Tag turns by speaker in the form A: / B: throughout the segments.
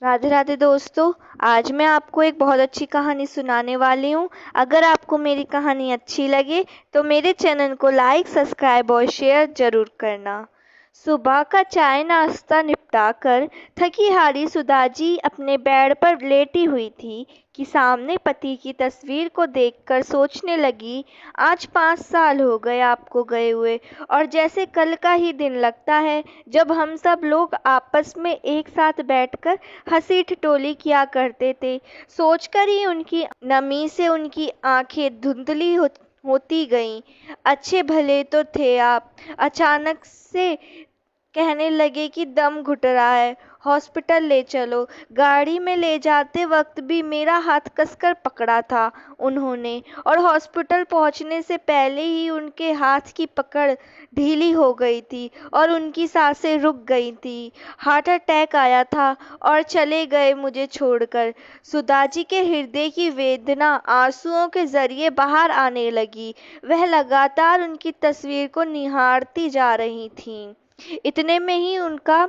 A: राधे राधे दोस्तों। आज मैं आपको एक बहुत अच्छी कहानी सुनाने वाली हूँ। अगर आपको मेरी कहानी अच्छी लगे तो मेरे चैनल को लाइक, सब्सक्राइब और शेयर जरूर करना। सुबह का चाय नाश्ता निपटाकर थकी हारी सुधाजी अपने बेड पर लेटी हुई थी कि सामने पति की तस्वीर को देखकर सोचने लगी, आज 5 साल हो गए आपको गए हुए, और जैसे कल का ही दिन लगता है जब हम सब लोग आपस में एक साथ बैठकर हंसी ठिठोली किया करते थे। सोचकर ही उनकी नमी से उनकी आंखें धुंधली होती गईं। अच्छे भले तो थे आप। अचानक से कहने लगे कि दम घुट रहा है, हॉस्पिटल ले चलो। गाड़ी में ले जाते वक्त भी मेरा हाथ कसकर पकड़ा था उन्होंने, और हॉस्पिटल पहुंचने से पहले ही उनके हाथ की पकड़ ढीली हो गई थी और उनकी सांसें रुक गई थी। हार्ट अटैक आया था और चले गए मुझे छोड़कर। सुदाजी के हृदय की वेदना आंसुओं के जरिए बाहर आने लगी। वह लगातार उनकी तस्वीर को निहारती जा रही थीं। इतने में ही उनका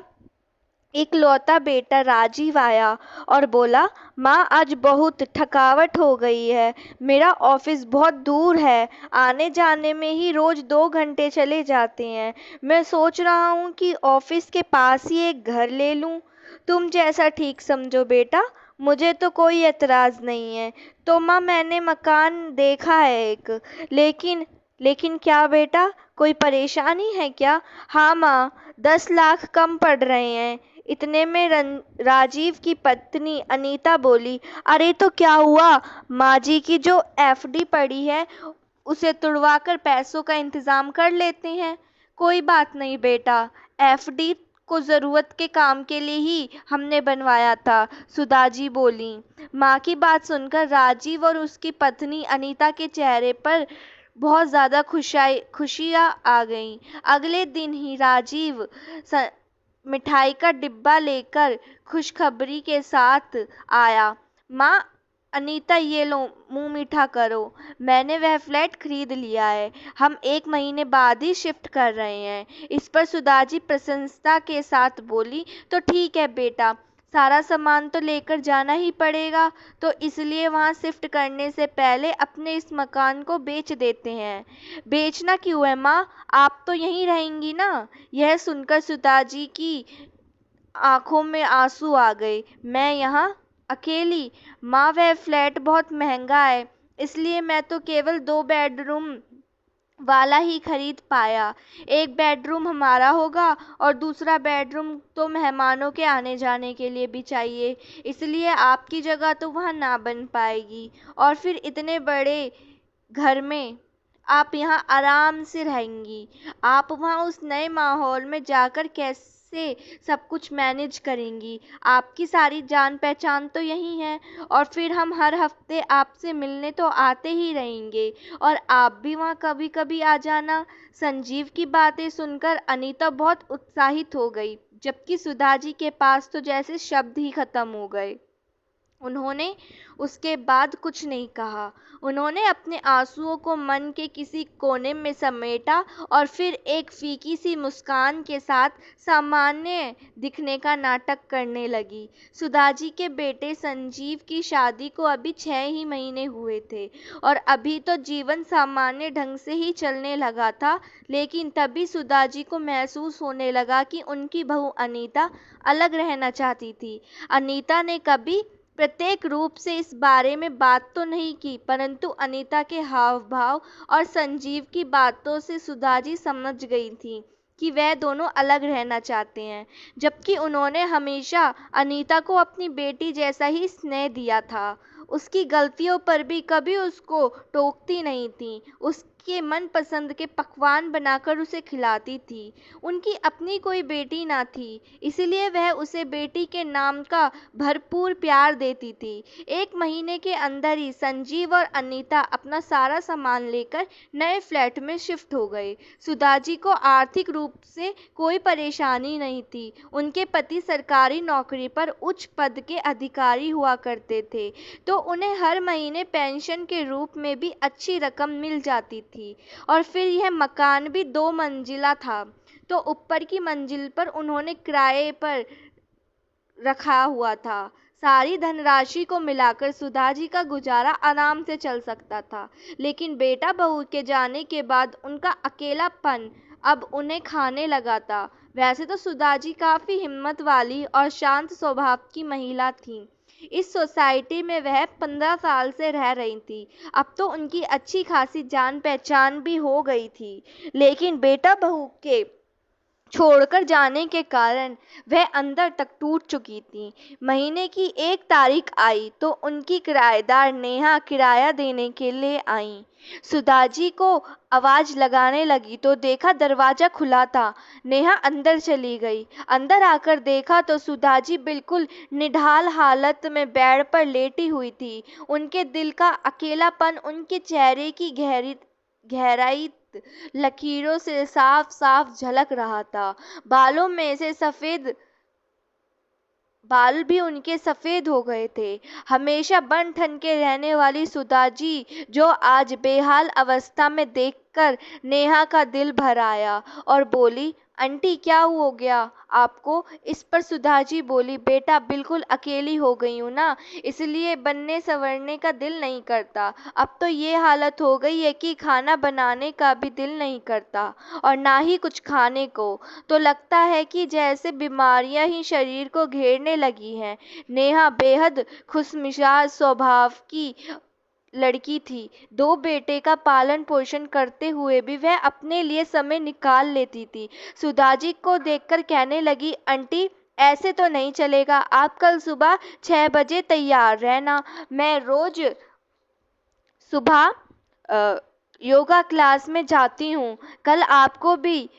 A: इकलौता बेटा राजीव आया और बोला, माँ आज बहुत थकावट हो गई है। मेरा ऑफिस बहुत दूर है, आने जाने में ही रोज 2 घंटे चले जाते हैं। मैं सोच रहा हूँ कि ऑफिस के पास ही एक घर ले लूँ। तुम जैसा ठीक समझो बेटा, मुझे तो कोई एतराज नहीं है। तो माँ मैंने मकान देखा है एक। लेकिन लेकिन क्या बेटा, कोई परेशानी है क्या? हाँ माँ, 10 लाख कम पड़ रहे हैं। इतने में राजीव की पत्नी अनीता बोली, अरे तो क्या हुआ, माँ जी की जो एफडी पड़ी है उसे तुड़वाकर पैसों का इंतजाम कर लेते हैं। कोई बात नहीं बेटा, एफडी को जरूरत के काम के लिए ही हमने बनवाया था, सुदाजी बोली। माँ की बात सुनकर राजीव और उसकी पत्नी अनीता के चेहरे पर बहुत ज़्यादा खुशियाँ आ गईं। अगले दिन ही राजीव मिठाई का डिब्बा लेकर खुशखबरी के साथ आया। माँ, अनीता ये लो, मुंह मीठा करो, मैंने वह फ्लैट खरीद लिया है। हम 1 महीने बाद ही शिफ्ट कर रहे हैं। इस पर सुदाजी प्रसन्नता के साथ बोली, तो ठीक है बेटा, सारा सामान तो लेकर जाना ही पड़ेगा, तो इसलिए वहाँ शिफ्ट करने से पहले अपने इस मकान को बेच देते हैं। बेचना क्यों है माँ, आप तो यहीं रहेंगी ना? यह सुनकर सुदाजी की आंखों में आंसू आ गए। मैं यहाँ अकेली? माँ, वह फ्लैट बहुत महंगा है, इसलिए मैं तो केवल 2 बेडरूम वाला ही खरीद पाया। एक बेडरूम हमारा होगा और दूसरा बेडरूम तो मेहमानों के आने जाने के लिए भी चाहिए, इसलिए आपकी जगह तो वहाँ ना बन पाएगी। और फिर इतने बड़े घर में आप यहाँ आराम से रहेंगी। आप वहाँ उस नए माहौल में जाकर कैसे सब कुछ मैनेज करेंगी? आपकी सारी जान पहचान तो यही है, और फिर हम हर हफ्ते आपसे मिलने तो आते ही रहेंगे, और आप भी वहाँ कभी कभी आ जाना। संजीव की बातें सुनकर अनीता बहुत उत्साहित हो गई, जबकि सुधाजी के पास तो जैसे शब्द ही खत्म हो गए। उन्होंने उसके बाद कुछ नहीं कहा। उन्होंने अपने आंसुओं को मन के किसी कोने में समेटा और फिर एक फीकी सी मुस्कान के साथ सामान्य दिखने का नाटक करने लगी। सुधाजी के बेटे संजीव की शादी को अभी 6 ही महीने हुए थे और अभी तो जीवन सामान्य ढंग से ही चलने लगा था, लेकिन तभी सुधाजी को महसूस होने लगा कि उनकी बहू अनीता अलग रहना चाहती थी। अनीता ने कभी प्रत्येक रूप से इस बारे में बात तो नहीं की, परंतु अनीता के हाव भाव और संजीव की बातों से सुधाजी समझ गई थी कि वह दोनों अलग रहना चाहते हैं, जबकि उन्होंने हमेशा अनीता को अपनी बेटी जैसा ही स्नेह दिया था। उसकी गलतियों पर भी कभी उसको टोकती नहीं थी, उसके मनपसंद के पकवान बनाकर उसे खिलाती थी। उनकी अपनी कोई बेटी ना थी, इसलिए वह उसे बेटी के नाम का भरपूर प्यार देती थी। 1 महीने के अंदर ही संजीव और अनीता अपना सारा सामान लेकर नए फ्लैट में शिफ्ट हो गए। सुधाजी को आर्थिक रूप से कोई परेशानी नहीं थी। उनके पति सरकारी नौकरी पर उच्च पद के अधिकारी हुआ करते थे, तो उन्हें हर महीने पेंशन के रूप में भी अच्छी रकम मिल जाती थी। और फिर यह मकान भी 2 मंजिला था, तो ऊपर की मंजिल पर उन्होंने किराए पर रखा हुआ था। सारी धनराशि को मिलाकर सुधा जी का गुजारा आराम से चल सकता था, लेकिन बेटा बहू के जाने के बाद उनका अकेलापन अब उन्हें खाने लगा था। वैसे तो सुधा जी काफी हिम्मत वाली और शांत स्वभाव की महिला थी। इस सोसाइटी में वह 15 साल से रह रही थी। अब तो उनकी अच्छी खासी जान पहचान भी हो गई थी, लेकिन बेटा बहू के छोड़कर जाने के कारण वह अंदर तक टूट चुकी थी। महीने की 1 तारीख आई तो उनकी किराएदार नेहा किराया देने के लिए आई। सुधा जी को आवाज लगाने लगी तो देखा दरवाजा खुला था। नेहा अंदर चली गई। अंदर आकर देखा तो सुधा जी बिल्कुल निढाल हालत में बेड पर लेटी हुई थी। उनके दिल का अकेलापन उनके चेहरे की गहराई लकीरों से साफ साफ झलक रहा था। बालों में से सफेद बाल भी उनके सफेद हो गए थे। हमेशा बन ठन के रहने वाली सुधा जी जो आज बेहाल अवस्था में देखकर नेहा का दिल भर आया और बोली, आंटी क्या हो गया आपको? इस पर सुधा जी बोली, बेटा बिल्कुल अकेली हो गई हूँ ना, इसलिए बनने संवरने का दिल नहीं करता। अब तो ये हालत हो गई है कि खाना बनाने का भी दिल नहीं करता और ना ही कुछ खाने को। तो लगता है कि जैसे बीमारियां ही शरीर को घेरने लगी हैं। नेहा बेहद खुशमिजाज स्वभाव की लड़की थी। 2 बेटे का पालन पोषण करते हुए भी वह अपने लिए समय निकाल लेती थी। सुधाजी को देखकर कहने लगी, आंटी ऐसे तो नहीं चलेगा, आप कल सुबह 6 बजे तैयार रहना। मैं रोज सुबह योगा क्लास में जाती हूँ। कल आपको भी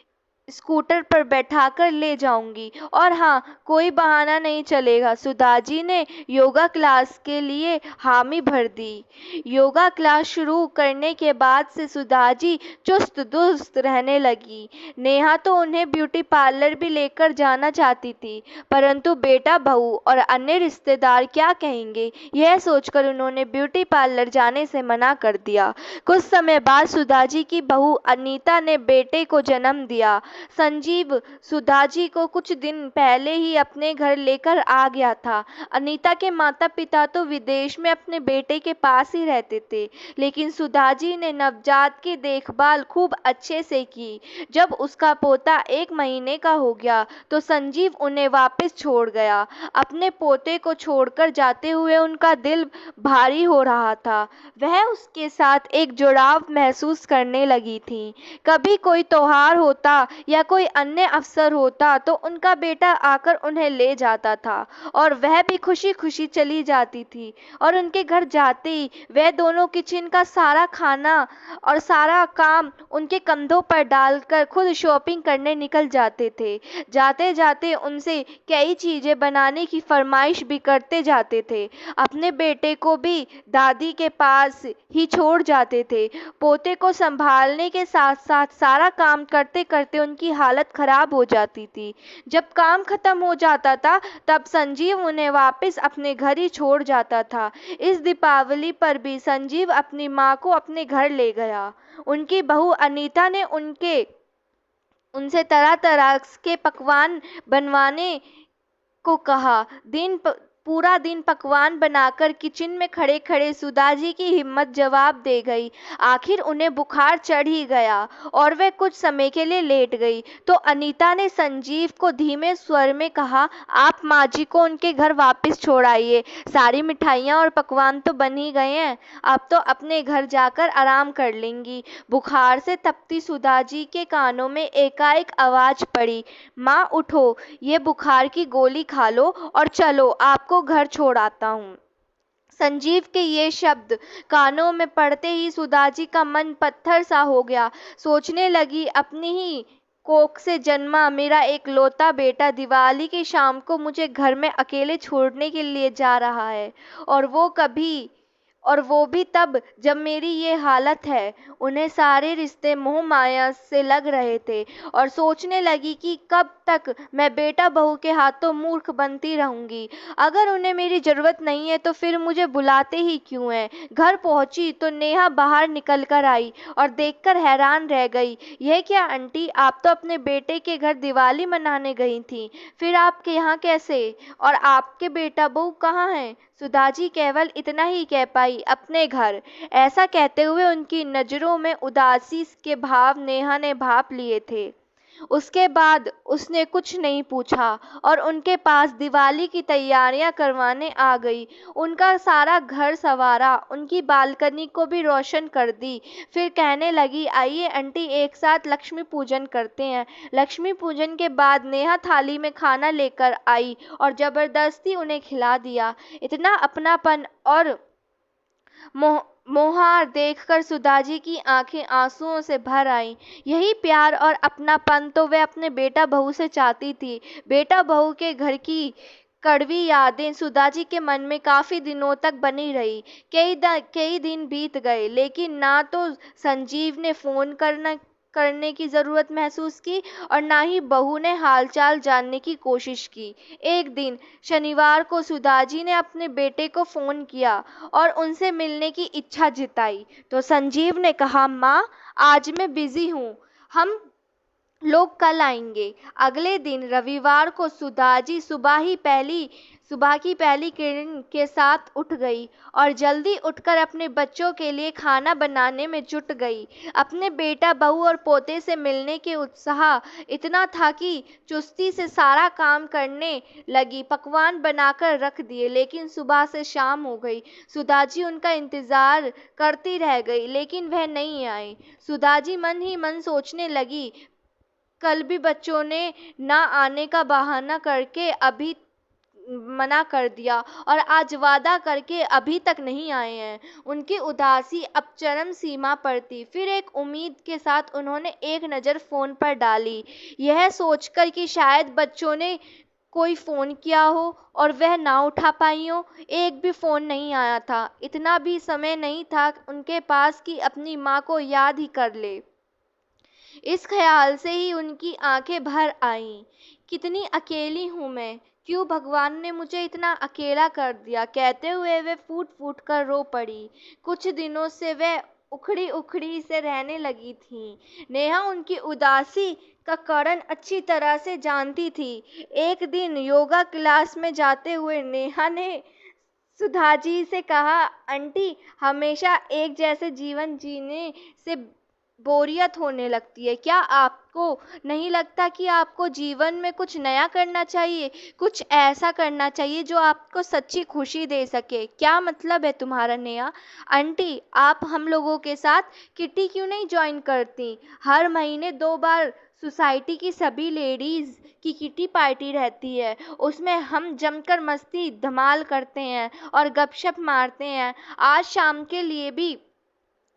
A: स्कूटर पर बैठाकर ले जाऊंगी। और हाँ, कोई बहाना नहीं चलेगा। सुधाजी ने योगा क्लास के लिए हामी भर दी। योगा क्लास शुरू करने के बाद से सुधाजी चुस्त दुरुस्त रहने लगी। नेहा तो उन्हें ब्यूटी पार्लर भी लेकर जाना चाहती थी, परंतु बेटा बहू और अन्य रिश्तेदार क्या कहेंगे, यह सोचकर उन्होंने ब्यूटी पार्लर जाने से मना कर दिया। कुछ समय बाद सुधाजी की बहू अनीता ने बेटे को जन्म दिया। संजीव सुधाजी को कुछ दिन पहले ही अपने घर लेकर आ गया था। अनीता के माता पिता तो विदेश में अपने बेटे के पास ही रहते थे, लेकिन सुधाजी ने नवजात की देखभाल खूब अच्छे से की। जब उसका पोता 1 महीने का हो गया तो संजीव उन्हें वापस छोड़ गया। अपने पोते को छोड़कर जाते हुए उनका दिल भारी हो रहा था। वह उसके साथ एक जुड़ाव महसूस करने लगी थी। कभी कोई त्योहार होता या कोई अन्य अवसर होता तो उनका बेटा आकर उन्हें ले जाता था और वह भी खुशी खुशी चली जाती थी। और उनके घर जाते ही वह दोनों किचन का सारा खाना और सारा काम उनके कंधों पर डालकर खुद शॉपिंग करने निकल जाते थे। जाते जाते उनसे कई चीजें बनाने की फरमाइश भी करते जाते थे। अपने बेटे को भी दादी के पास ही छोड़ जाते थे। पोते को संभालने के साथ साथ सारा काम करते करते उनकी हालत खराब हो जाती थी। जब काम खत्म हो जाता था तब संजीव उन्हें वापस अपने घर ही छोड़ जाता था। इस दीपावली पर भी संजीव अपनी माँ को अपने घर ले गया। उनकी बहू अनीता ने उनसे तरह तरह के पकवान बनवाने को कहा। पूरा दिन पकवान बनाकर किचन में खड़े खड़े सुधाजी की हिम्मत जवाब दे गई। आखिर उन्हें बुखार चढ़ ही गया और वे कुछ समय के लिए लेट गई तो अनीता ने संजीव को धीमे स्वर में कहा, आप माँ जी को उनके घर वापस छोड़ आइए। सारी मिठाइयाँ और पकवान तो बन ही गए हैं, अब तो अपने घर जाकर आराम कर लेंगी। बुखार से तपती सुधाजी के कानों में एकाएक आवाज पड़ी, माँ उठो, ये बुखार की गोली खा लो और चलो, आपको घर छोड़ आता हूँ। संजीव के ये शब्द कानों में पड़ते ही सुधाजी का मन पत्थर सा हो गया। सोचने लगी, अपनी ही कोख से जन्मा मेरा एक लौता बेटा दिवाली की शाम को मुझे घर में अकेले छोड़ने के लिए जा रहा है, और वो भी तब जब मेरी ये हालत है। उन्हें सारे रिश्ते मोह माया से लग रहे थे और सोचने लगी कि कब तक मैं बेटा बहू के हाथों मूर्ख बनती रहूंगी? अगर उन्हें मेरी जरूरत नहीं है तो फिर मुझे बुलाते ही क्यों हैं? घर पहुंची तो नेहा बाहर निकल कर आई और देखकर हैरान रह गई। यह क्या आंटी, आप तो अपने बेटे के घर दिवाली मनाने गई थी, फिर आपके यहाँ कैसे? और आपके बेटा बहू कहाँ हैं? सुधाजी केवल इतना ही कह पाई, अपने घर। ऐसा कहते हुए उनकी नजरों में उदासी के भाव नेहा ने भाप लिए थे। उसके बाद उसने कुछ नहीं पूछा और उनके पास दिवाली की तैयारियां करवाने आ गई। उनका सारा घर संवारा, उनकी बालकनी को भी रोशन कर दी। फिर कहने लगी, आइए आंटी एक साथ लक्ष्मी पूजन करते हैं। लक्ष्मी पूजन के बाद नेहा थाली में खाना लेकर आई और जबरदस्ती उन्हें खिला दिया। इतना अपनापन और मोहार देखकर सुधाजी की आंखें आंसुओं से भर आईं। यही प्यार और अपनापन तो वह अपने बेटा बहू से चाहती थी। बेटा बहू के घर की कड़वी यादें सुधाजी के मन में काफी दिनों तक बनी रही। कई दिन बीत गए, लेकिन ना तो संजीव ने फोन करने की जरूरत महसूस की और ना ही बहू ने हालचाल जानने की कोशिश की। एक दिन शनिवार को सुधाजी ने अपने बेटे को फोन किया और उनसे मिलने की इच्छा जताई तो संजीव ने कहा, माँ आज मैं बिजी हूँ, हम लोग कल आएंगे। अगले दिन रविवार को सुधाजी सुबह की पहली किरण के साथ उठ गई और जल्दी उठकर अपने बच्चों के लिए खाना बनाने में जुट गई। अपने बेटा बहू और पोते से मिलने के उत्साह इतना था कि चुस्ती से सारा काम करने लगी। पकवान बनाकर रख दिए, लेकिन सुबह से शाम हो गई। सुधाजी उनका इंतजार करती रह गई, लेकिन वह नहीं आए। सुधाजी मन ही मन सोचने लगी, कल भी बच्चों ने ना आने का बहाना करके अभी मना कर दिया और आज वादा करके अभी तक नहीं आए हैं। उनकी उदासी अब चरम सीमा पर थी। फिर एक उम्मीद के साथ उन्होंने एक नज़र फोन पर डाली, यह सोचकर कि शायद बच्चों ने कोई फोन किया हो और वह ना उठा पाई हो। एक भी फोन नहीं आया था। इतना भी समय नहीं था उनके पास कि अपनी माँ को याद ही कर ले। इस ख्याल से ही उनकी आंखें भर आईं। कितनी अकेली हूँ मैं, क्यों भगवान ने मुझे इतना अकेला कर दिया? कहते हुए वे फूट फूट कर रो पड़ी। कुछ दिनों से वह उखड़ी उखड़ी से रहने लगी थी। नेहा उनकी उदासी का कारण अच्छी तरह से जानती थी। एक दिन योगा क्लास में जाते हुए नेहा ने सुधाजी से कहा, आंटी हमेशा एक जैसे जीवन जीने से बोरियत होने लगती है। क्या आपको नहीं लगता कि आपको जीवन में कुछ नया करना चाहिए, कुछ ऐसा करना चाहिए जो आपको सच्ची खुशी दे सके? क्या मतलब है तुम्हारा नेहा? आंटी आप हम लोगों के साथ किटी क्यों नहीं ज्वाइन करती? हर महीने 2 बार सोसाइटी की सभी लेडीज की किटी पार्टी रहती है, उसमें हम जमकर मस्ती धमाल करते हैं और गपशप मारते हैं। आज शाम के लिए भी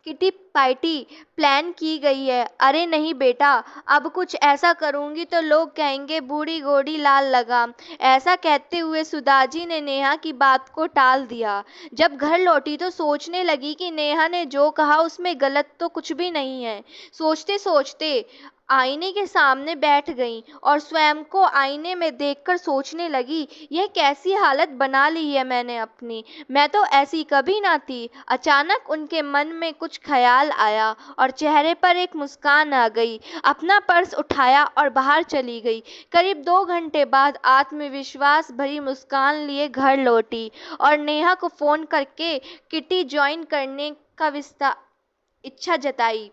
A: किटी पार्टी प्लान की गई है। अरे नहीं बेटा, अब कुछ ऐसा करूंगी तो लोग कहेंगे बूढ़ी गोड़ी लाल लगाम। ऐसा कहते हुए सुधाजी ने नेहा की बात को टाल दिया। जब घर लौटी तो सोचने लगी कि नेहा ने जो कहा उसमें गलत तो कुछ भी नहीं है। सोचते सोचते आईने के सामने बैठ गई और स्वयं को आईने में देखकर सोचने लगी, यह कैसी हालत बना ली है मैंने अपनी, मैं तो ऐसी कभी ना थी। अचानक उनके मन में कुछ ख्याल आया और चेहरे पर एक मुस्कान आ गई। अपना पर्स उठाया और बाहर चली गई। करीब 2 घंटे बाद आत्मविश्वास भरी मुस्कान लिए घर लौटी और नेहा को फोन करके किटी ज्वाइन करने का इच्छा जताई।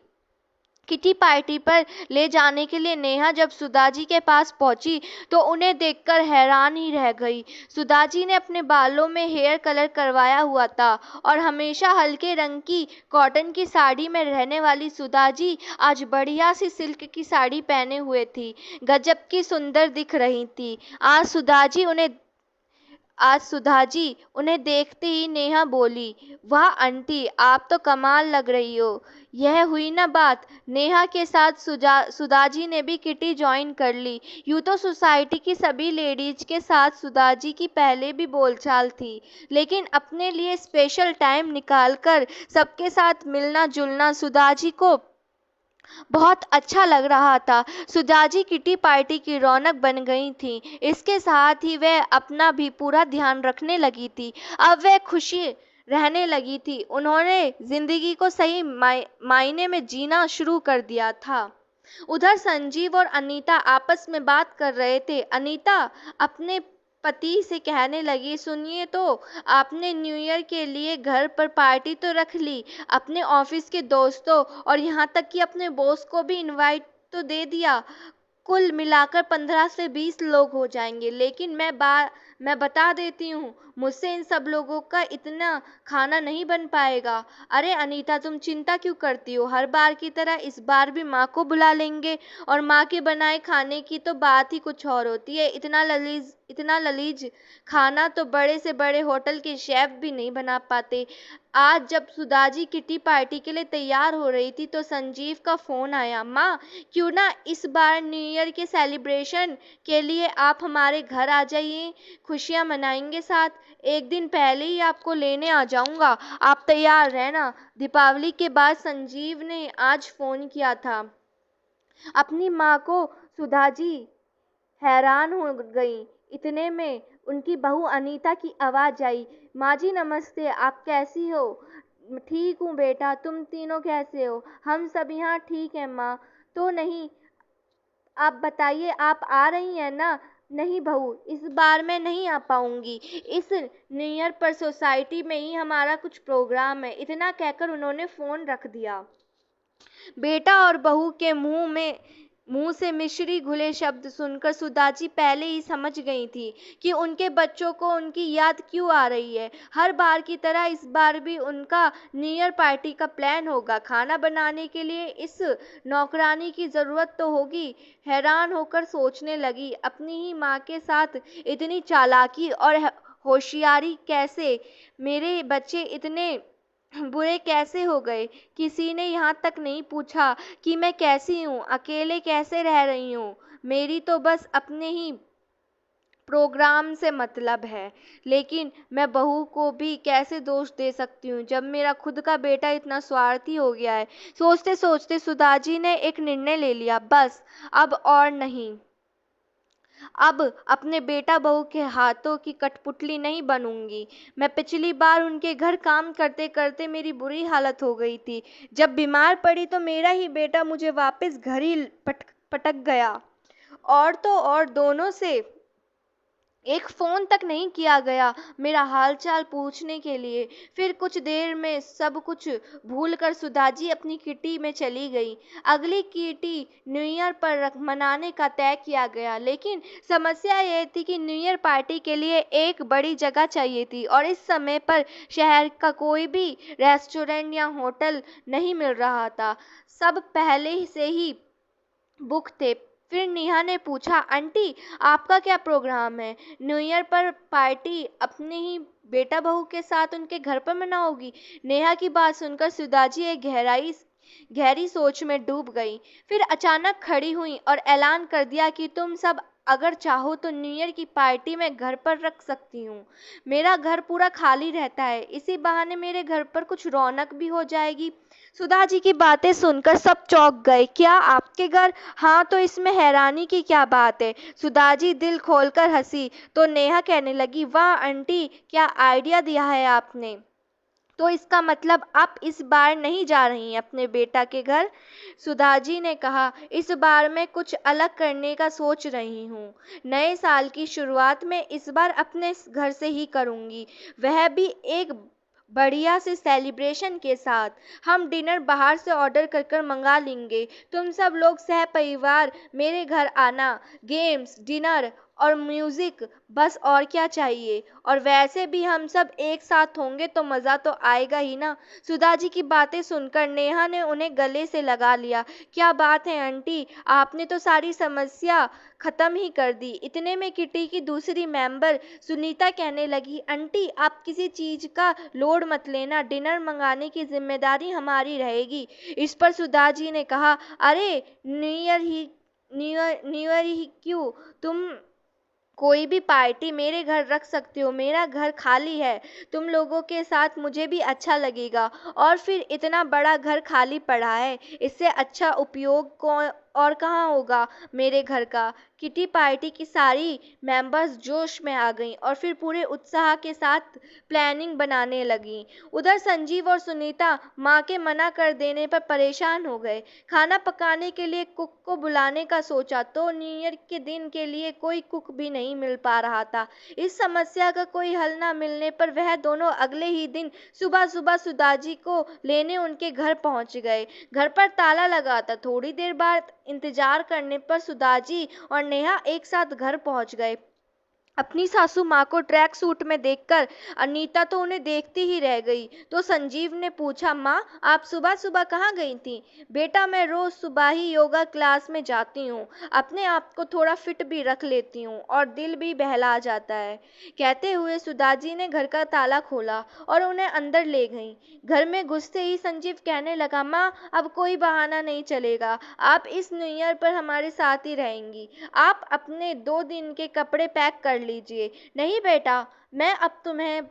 A: किटी पार्टी पर ले जाने के लिए नेहा जब सुधाजी के पास पहुंची तो उन्हें देखकर हैरान ही रह गई। सुधाजी ने अपने बालों में हेयर कलर करवाया हुआ था और हमेशा हल्के रंग की कॉटन की साड़ी में रहने वाली सुधाजी आज बढ़िया सी सिल्क की साड़ी पहने हुए थी। गजब की सुंदर दिख रही थी। आज सुधाजी उन्हें देखते ही नेहा बोली, वाह आंटी आप तो कमाल लग रही हो। यह हुई ना बात। नेहा के साथ सुधाजी ने भी किटी ज्वाइन कर ली। यूँ तो सोसाइटी की सभी लेडीज के साथ सुधाजी की पहले भी बोलचाल थी, लेकिन अपने लिए स्पेशल टाइम निकालकर सबके साथ मिलना जुलना सुधाजी को बहुत अच्छा लग रहा था। सुजाजी किटी पार्टी की रौनक बन गई थी। इसके साथ ही वह अपना भी पूरा ध्यान रखने लगी थी। अब वह खुशी रहने लगी थी। उन्होंने जिंदगी को सही मायने में जीना शुरू कर दिया था। उधर संजीव और अनीता आपस में बात कर रहे थे। अनीता अपने पति से कहने लगी, सुनिए तो, आपने न्यू ईयर के लिए घर पर पार्टी तो रख ली, अपने ऑफिस के दोस्तों और यहाँ तक कि अपने बॉस को भी इनवाइट तो दे दिया। कुल मिलाकर 15 से 20 लोग हो जाएंगे। लेकिन मैं बता देती हूँ, मुझसे इन सब लोगों का इतना खाना नहीं बन पाएगा। अरे अनीता, तुम चिंता क्यों करती हो? हर बार की तरह इस बार भी माँ को बुला लेंगे और माँ के बनाए खाने की तो बात ही कुछ और होती है। इतना ललीज खाना तो बड़े से बड़े होटल के शेफ भी नहीं बना पाते। आज जब सुदाजी किटी पार्टी के लिए तैयार हो रही थी तो संजीव का फोन आया। माँ, क्यों ना इस बार न्यू ईयर के सेलिब्रेशन के लिए आप हमारे घर आ जाइए, खुशियाँ मनाएंगे साथ। एक दिन पहले ही आपको लेने आ जाऊंगा, आप तैयार रहना। दीपावली के बाद संजीव ने आज फोन किया था अपनी माँ को। सुधाजी हैरान हो गई। इतने में उनकी बहू अनीता की आवाज आई। माँ जी नमस्ते, आप कैसी हो? ठीक हूँ बेटा, तुम तीनों कैसे हो? हम सब यहाँ ठीक है माँ। तो नहीं, आप बताइए, आप आ रही हैं ना? नहीं बहू, इस बार मैं नहीं आ पाऊंगी। इस न्यू ईयर पर सोसाइटी में ही हमारा कुछ प्रोग्राम है। इतना कहकर उन्होंने फोन रख दिया। बेटा और बहू के मुंह से मिश्री घुले शब्द सुनकर सुदाजी पहले ही समझ गई थी कि उनके बच्चों को उनकी याद क्यों आ रही है। हर बार की तरह इस बार भी उनका न्यू ईयर पार्टी का प्लान होगा। खाना बनाने के लिए इस नौकरानी की जरूरत तो होगी। हैरान होकर सोचने लगी, अपनी ही माँ के साथ इतनी चालाकी और होशियारी कैसे? मेरे बच्चे इतने बुरे कैसे हो गए? किसी ने यहाँ तक नहीं पूछा कि मैं कैसी हूँ, अकेले कैसे रह रही हूँ। मेरी तो बस अपने ही प्रोग्राम से मतलब है। लेकिन मैं बहू को भी कैसे दोष दे सकती हूँ जब मेरा खुद का बेटा इतना स्वार्थी हो गया है। सोचते सोचते सुदाजी ने एक निर्णय ले लिया, बस अब और नहीं। अब अपने बेटा बहू के हाथों की कठपुतली नहीं बनूंगी। मैं पिछली बार उनके घर काम करते करते मेरी बुरी हालत हो गई थी। जब बीमार पड़ी तो मेरा ही बेटा मुझे वापस घर ही पटक गया। और तो और दोनों से एक फोन तक नहीं किया गया मेरा हालचाल पूछने के लिए। फिर कुछ देर में सब कुछ भूलकर सुधाजी अपनी किटी में चली गई। अगली किटी न्यू ईयर पर मनाने का तय किया गया। लेकिन समस्या यह थी कि न्यू ईयर पार्टी के लिए एक बड़ी जगह चाहिए थी और इस समय पर शहर का कोई भी रेस्टोरेंट या होटल नहीं मिल रहा था। सब पहले से ही बुक थे। फिर नेहा ने पूछा, आंटी, आपका क्या प्रोग्राम है? न्यू ईयर पर पार्टी अपने ही बेटा बहू के साथ उनके घर पर मनाओगी? नेहा की बात सुनकर सुदाजी एक गहरी सोच में डूब गई। फिर अचानक खड़ी हुई और ऐलान कर दिया कि तुम सब अगर चाहो तो न्यू ईयर की पार्टी मैं घर पर रख सकती हूँ। मेरा घर पूरा खाली रहता है, इसी बहाने मेरे घर पर कुछ रौनक भी हो जाएगी। सुधा जी की बातें सुनकर सब चौंक गए। क्या आपके घर? हाँ, तो इसमें हैरानी की क्या बात है? सुधा जी दिल खोलकर हंसी तो नेहा कहने लगी, वाह आंटी, क्या आइडिया दिया है आपने। तो इसका मतलब आप इस बार नहीं जा रही हैं अपने बेटा के घर? सुधाजी ने कहा, इस बार मैं कुछ अलग करने का सोच रही हूँ। नए साल की शुरुआत में इस बार अपने घर से ही करूँगी, वह भी एक बढ़िया से सेलिब्रेशन के साथ। हम डिनर बाहर से ऑर्डर कर कर मंगा लेंगे। तुम सब लोग सह परिवार मेरे घर आना। गेम्स, डिनर और म्यूजिक, बस और क्या चाहिए? और वैसे भी हम सब एक साथ होंगे तो मज़ा तो आएगा ही ना। सुधा जी की बातें सुनकर नेहा ने उन्हें गले से लगा लिया। क्या बात है आंटी, आपने तो सारी समस्या खत्म ही कर दी। इतने में किटी की दूसरी मेंबर सुनीता कहने लगी, आंटी, आप किसी चीज का लोड मत लेना, डिनर मंगाने की जिम्मेदारी हमारी रहेगी। इस पर सुधा जी ने कहा, अरे न्यू ईयर ही क्यों, तुम कोई भी पार्टी मेरे घर रख सकते हो, मेरा घर खाली है, तुम लोगों के साथ मुझे भी अच्छा लगेगा। और फिर इतना बड़ा घर खाली पड़ा है, इससे अच्छा उपयोग कौन और कहाँ होगा मेरे घर का। किटी पार्टी की सारी मेंबर्स जोश में आ गईं और फिर पूरे उत्साह के साथ प्लानिंग बनाने लगीं। उधर संजीव और सुनीता माँ के मना कर देने पर परेशान हो गए। खाना पकाने के लिए कुक को बुलाने का सोचा तो न्यू ईयर के दिन के लिए कोई कुक भी नहीं मिल पा रहा था। इस समस्या का कोई हल न मिलने पर वह दोनों अगले ही दिन सुबह सुबह सुदाजी को लेने उनके घर पहुंच गए। घर पर ताला लगा था। थोड़ी देर बाद इंतजार करने पर सुदाजी और नेहा एक साथ घर पहुंच गए। अपनी सासू माँ को ट्रैक सूट में देखकर अनीता तो उन्हें देखती ही रह गई। तो संजीव ने पूछा, माँ आप सुबह सुबह कहाँ गई थी? बेटा मैं रोज सुबह ही योगा क्लास में जाती हूँ, अपने आप को थोड़ा फिट भी रख लेती हूँ और दिल भी बहला जाता है। कहते हुए सुदाजी ने घर का ताला खोला और उन्हें अंदर ले गई। घर में घुसते ही संजीव कहने लगा, माँ अब कोई बहाना नहीं चलेगा, आप इस न्यू ईयर पर हमारे साथ ही रहेंगी। आप अपने 2 दिन के कपड़े पैक कर लीजिए। नहीं बेटा, मैं अब तुम्हें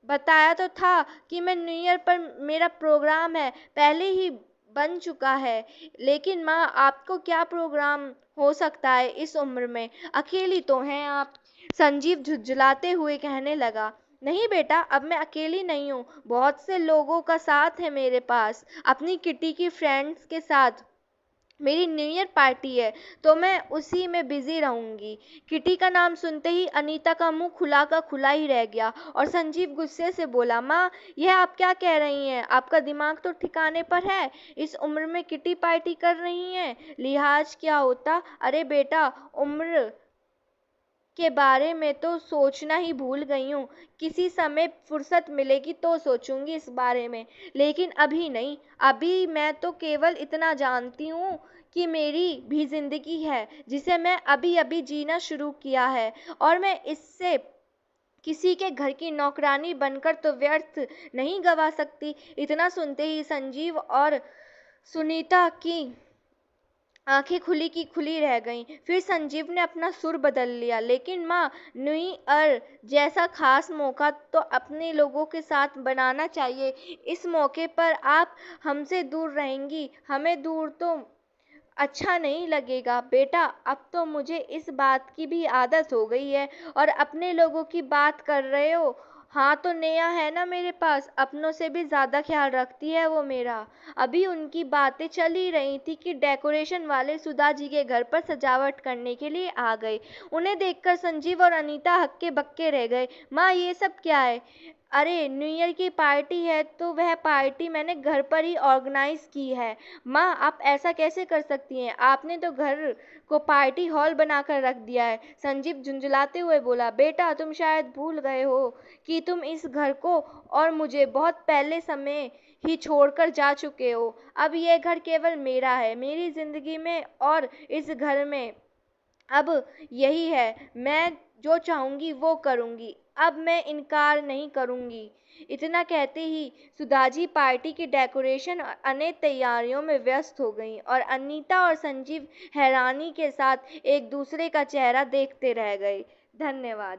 A: बताया तो था कि मैं न्यू ईयर पर मेरा प्रोग्राम है, पहले ही बन चुका है। लेकिन माँ आपको क्या प्रोग्राम हो सकता है इस उम्र में, अकेली तो हैं आप। संजीव झुंझलाते हुए कहने लगा, नहीं बेटा अब मैं अकेली नहीं हूँ, बहुत से लोगों का साथ है मेरे पास, अपनी किटी की फ्रेंड्स के साथ मेरी न्यू ईयर पार्टी है, तो मैं उसी में बिजी रहूंगी। किटी का नाम सुनते ही अनीता का मुंह खुला का खुला ही रह गया और संजीव गुस्से से बोला, माँ यह आप क्या कह रही हैं? आपका दिमाग तो ठिकाने पर है? इस उम्र में किटी पार्टी कर रही हैं? लिहाज क्या होता? अरे बेटा, उम्र के बारे में तो सोचना ही भूल गई हूँ। किसी समय फुर्सत मिलेगी तो सोचूंगी इस बारे में, लेकिन अभी नहीं। अभी मैं तो केवल इतना जानती हूँ कि मेरी भी जिंदगी है, जिसे मैं अभी अभी जीना शुरू किया है और मैं इससे किसी के घर की नौकरानी बनकर तो व्यर्थ नहीं गवा सकती। इतना सुनते ही संजीव और सुनीता की आंखें खुली की खुली रह गईं। फिर संजीव ने अपना सुर बदल लिया, लेकिन माँ न्यू ईयर जैसा खास मौका तो अपने लोगों के साथ बनाना चाहिए। इस मौके पर आप हमसे दूर रहेंगी, हमें दूर तो अच्छा नहीं लगेगा। बेटा अब तो मुझे इस बात की भी आदत हो गई है और अपने लोगों की बात कर रहे हो। हाँ तो नेहा है ना मेरे पास, अपनों से भी ज्यादा ख्याल रखती है वो मेरा। अभी उनकी बातें चल ही रही थी कि डेकोरेशन वाले सुधा जी के घर पर सजावट करने के लिए आ गए। उन्हें देखकर संजीव और अनीता हक्के बक्के रह गए। माँ ये सब क्या है? अरे न्यू ईयर की पार्टी है तो वह पार्टी मैंने घर पर ही ऑर्गेनाइज की है। माँ आप ऐसा कैसे कर सकती हैं? आपने तो घर को पार्टी हॉल बनाकर रख दिया है। संजीव झुंझलाते हुए बोला, बेटा तुम शायद भूल गए हो कि तुम इस घर को और मुझे बहुत पहले समय ही छोड़कर जा चुके हो। अब यह घर केवल मेरा है, मेरी जिंदगी में और इस घर में अब यही है, मैं जो चाहूंगी वो करूंगी, अब मैं इनकार नहीं करूंगी। इतना कहते ही सुधाजी पार्टी की डेकोरेशन और अन्य तैयारियों में व्यस्त हो गईं और अनीता और संजीव हैरानी के साथ एक दूसरे का चेहरा देखते रह गए। धन्यवाद।